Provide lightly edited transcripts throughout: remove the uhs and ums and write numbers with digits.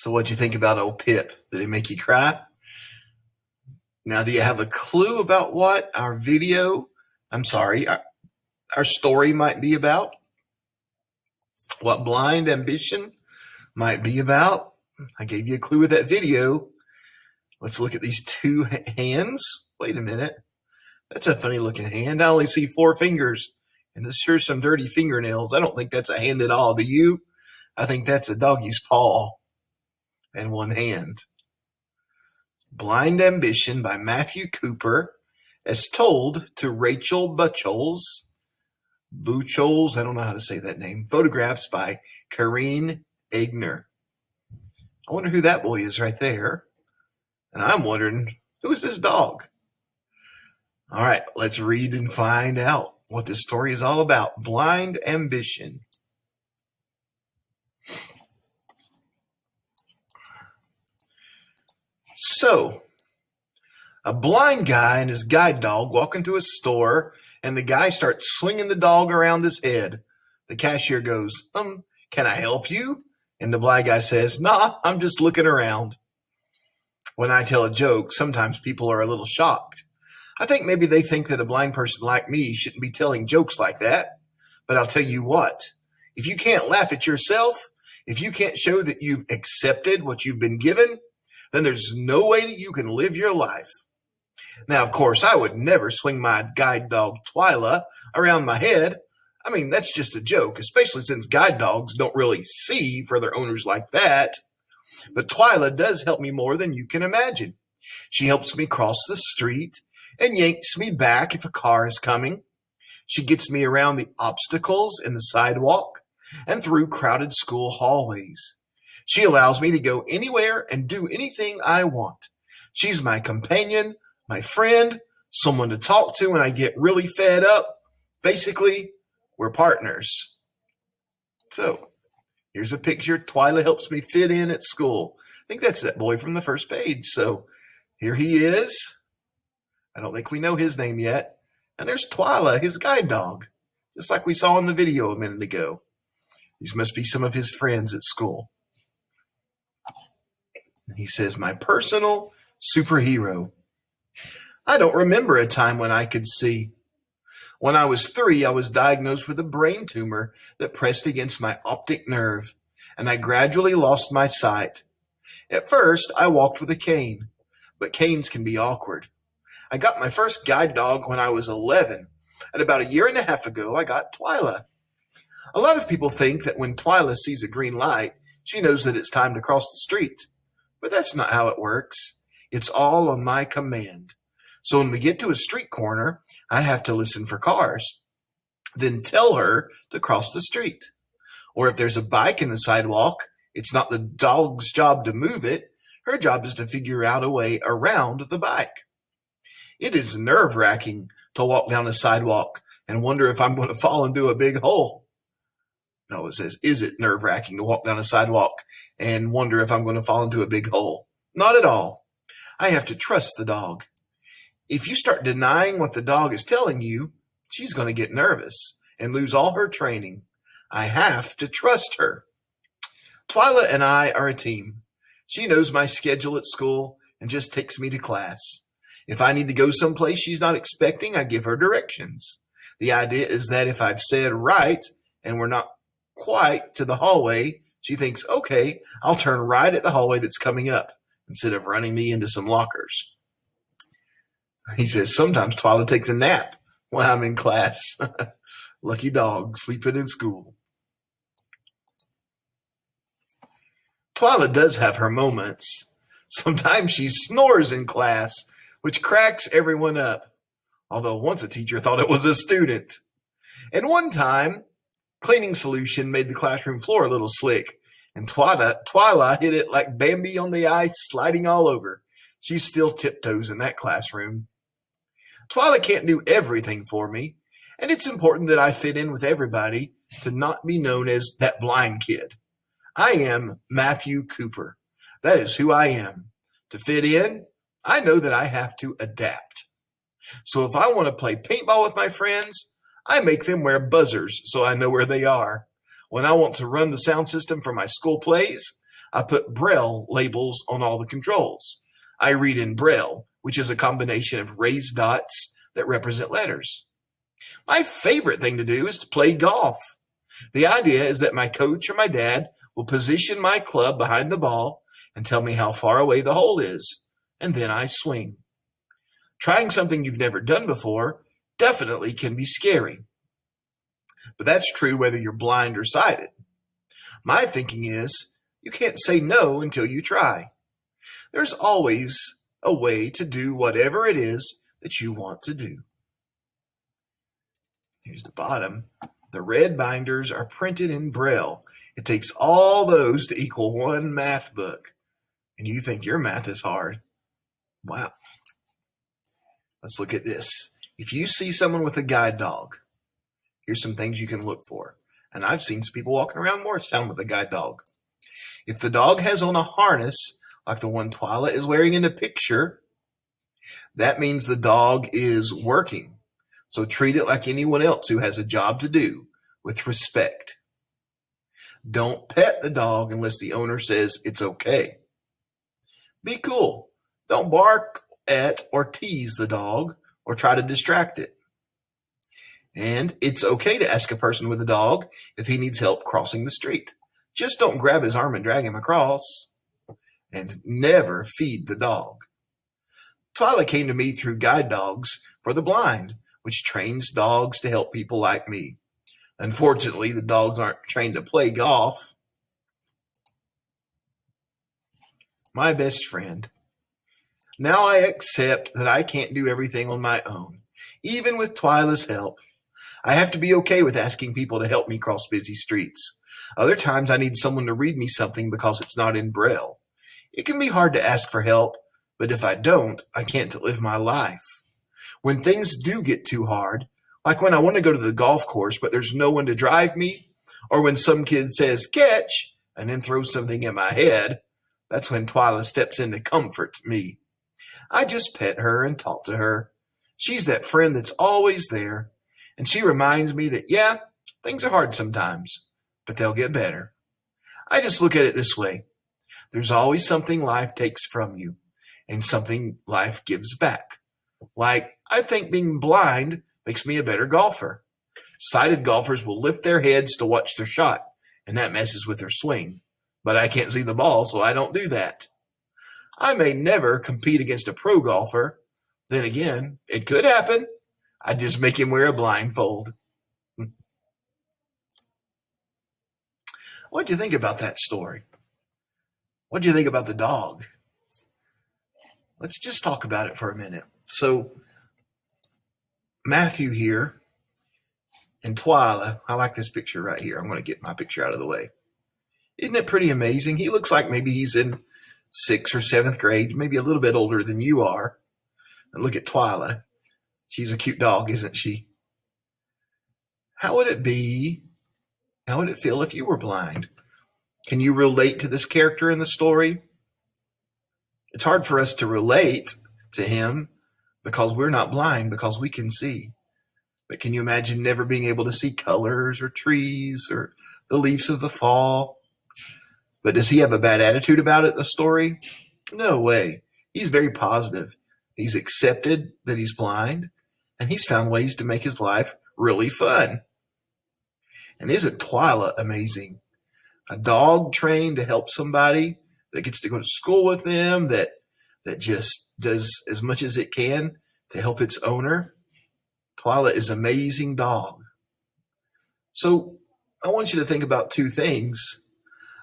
So what'd you think about old Pip? Did he make you cry? Now, do you have a clue about what our story might be about? What blind ambition might be about? I gave you a clue with that video. Let's look at these two hands. Wait a minute. That's a funny looking hand. I only see 4 fingers, and this here's some dirty fingernails. I don't think that's a hand at all. Do you? I think that's a doggy's paw and one hand. Blind Ambition by Matthew Cooper, as told to Rachel Buchholz. I don't know how to say that name. Photographs by Karine Egner. I wonder who that boy is right there. And I'm wondering, who is this dog? All right, let's read and find out what this story is all about. Blind Ambition. So, a blind guy and his guide dog walk into a store, and the guy starts swinging the dog around his head. The cashier goes, can I help you? And the blind guy says, nah, I'm just looking around. When I tell a joke, sometimes people are a little shocked. I think maybe they think that a blind person like me shouldn't be telling jokes like that. But I'll tell you what, if you can't laugh at yourself, if you can't show that you've accepted what you've been given, then there's no way that you can live your life. Now, of course, I would never swing my guide dog Twyla around my head. I mean, that's just a joke, especially since guide dogs don't really see for their owners like that. But Twyla does help me more than you can imagine. She helps me cross the street and yanks me back if a car is coming. She gets me around the obstacles in the sidewalk and through crowded school hallways. She allows me to go anywhere and do anything I want. She's my companion, my friend, someone to talk to when I get really fed up. Basically, we're partners. So, here's a picture. Twyla helps me fit in at school. I think that's that boy from the first page. So, here he is. I don't think we know his name yet. And there's Twyla, his guide dog, just like we saw in the video a minute ago. These must be some of his friends at school. He says, my personal superhero. I don't remember a time when I could see. When I was 3, I was diagnosed with a brain tumor that pressed against my optic nerve, and I gradually lost my sight. At first, I walked with a cane, but canes can be awkward. I got my first guide dog when I was 11, and about a year and a half ago, I got Twyla. A lot of people think that when Twyla sees a green light, she knows that it's time to cross the street. But that's not how it works. It's all on my command. So when we get to a street corner, I have to listen for cars, then tell her to cross the street. Or if there's a bike in the sidewalk, it's not the dog's job to move it. Her job is to figure out a way around the bike. It is nerve-wracking to walk down a sidewalk and wonder if I'm going to fall into a big hole. No, it says, is it nerve-wracking to walk down a sidewalk and wonder if I'm going to fall into a big hole? Not at all. I have to trust the dog. If you start denying what the dog is telling you, she's going to get nervous and lose all her training. I have to trust her. Twyla and I are a team. She knows my schedule at school and just takes me to class. If I need to go someplace she's not expecting, I give her directions. The idea is that if I've said right and we're not quite to the hallway, she thinks, okay, I'll turn right at the hallway that's coming up instead of running me into some lockers. He says, sometimes Twyla takes a nap while I'm in class. Lucky dog, sleeping in school. Twyla does have her moments. Sometimes she snores in class, which cracks everyone up. Although once a teacher thought it was a student. And one time, cleaning solution made the classroom floor a little slick, and Twyla hit it like Bambi on the ice, sliding all over. She still tiptoes in that classroom. Twyla can't do everything for me, and it's important that I fit in with everybody to not be known as that blind kid. I am Matthew Cooper. That is who I am. To fit in, I know that I have to adapt. So if I want to play paintball with my friends, I make them wear buzzers so I know where they are. When I want to run the sound system for my school plays, I put Braille labels on all the controls. I read in Braille, which is a combination of raised dots that represent letters. My favorite thing to do is to play golf. The idea is that my coach or my dad will position my club behind the ball and tell me how far away the hole is, and then I swing. Trying something you've never done before definitely can be scary. But that's true whether you're blind or sighted. My thinking is you can't say no until you try. There's always a way to do whatever it is that you want to do. Here's the bottom. The red binders are printed in Braille. It takes all those to equal one math book. And you think your math is hard. Wow. Let's look at this. If you see someone with a guide dog, here's some things you can look for. And I've seen some people walking around Morristown with a guide dog. If the dog has on a harness, like the one Twyla is wearing in the picture, that means the dog is working. So treat it like anyone else who has a job to do, with respect. Don't pet the dog unless the owner says it's okay. Be cool. Don't bark at or tease the dog or try to distract it. And it's okay to ask a person with a dog if he needs help crossing the street. Just don't grab his arm and drag him across. And never feed the dog. Twyla came to me through Guide Dogs for the Blind, which trains dogs to help people like me. Unfortunately, the dogs aren't trained to play golf. My best friend. Now I accept that I can't do everything on my own, even with Twyla's help. I have to be okay with asking people to help me cross busy streets. Other times I need someone to read me something because it's not in Braille. It can be hard to ask for help, but if I don't, I can't live my life. When things do get too hard, like when I want to go to the golf course but there's no one to drive me, or when some kid says catch and then throws something in my head, that's when Twyla steps in to comfort me. I just pet her and talk to her. She's that friend that's always there, and she reminds me that, yeah, things are hard sometimes, but they'll get better. I just look at it this way. There's always something life takes from you and something life gives back. Like, I think being blind makes me a better golfer. Sighted golfers will lift their heads to watch their shot, and that messes with their swing. But I can't see the ball, so I don't do that. I may never compete against a pro golfer. Then again, it could happen. I'd just make him wear a blindfold. What'd you think about that story? What'd you think about the dog? Let's just talk about it for a minute. So, Matthew here and Twyla, I like this picture right here. I'm going to get my picture out of the way. Isn't it pretty amazing? He looks like maybe he's in 6th or 7th grade, maybe a little bit older than you are. And look at Twyla. She's a cute dog, isn't she? How would it be? How would it feel if you were blind? Can you relate to this character in the story? It's hard for us to relate to him because we're not blind, because we can see. But can you imagine never being able to see colors or trees or the leaves of the fall? But does he have a bad attitude about it, the story? No way. He's very positive. He's accepted that he's blind, and he's found ways to make his life really fun. And isn't Twyla amazing? A dog trained to help somebody that gets to go to school with them, that just does as much as it can to help its owner. Twyla is an amazing dog. So I want you to think about two things.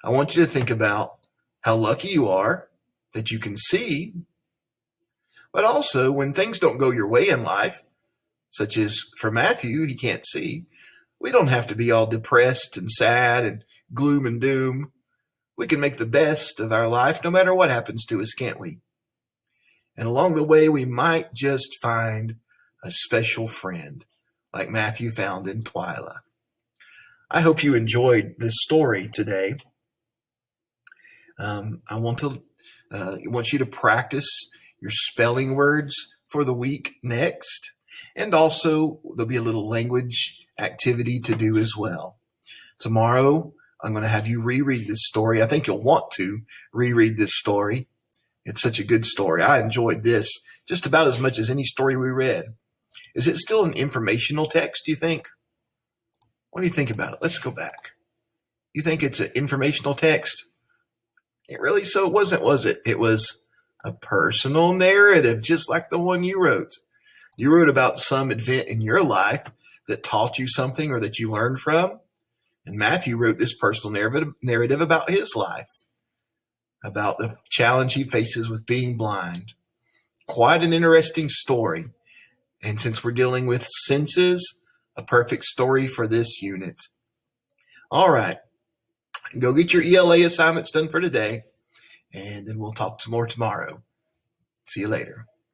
I want you to think about how lucky you are that you can see, but also when things don't go your way in life, such as for Matthew, he can't see, we don't have to be all depressed and sad and gloom and doom. We can make the best of our life no matter what happens to us, can't we? And along the way, we might just find a special friend like Matthew found in Twyla. I hope you enjoyed this story today. I want you to practice your spelling words for the week next. And also, there'll be a little language activity to do as well. Tomorrow, I'm going to have you reread this story. I think you'll want to reread this story. It's such a good story. I enjoyed this just about as much as any story we read. Is it still an informational text, do you think? What do you think about it? Let's go back. You think it's an informational text? It really so it wasn't, was it? It was a personal narrative, just like the one you wrote. You wrote about some event in your life that taught you something or that you learned from. And Matthew wrote this personal narrative about his life, about the challenge he faces with being blind. Quite an interesting story. And since we're dealing with senses, a perfect story for this unit. All right. Go get your ELA assignments done for today, and then we'll talk some more tomorrow. See you later.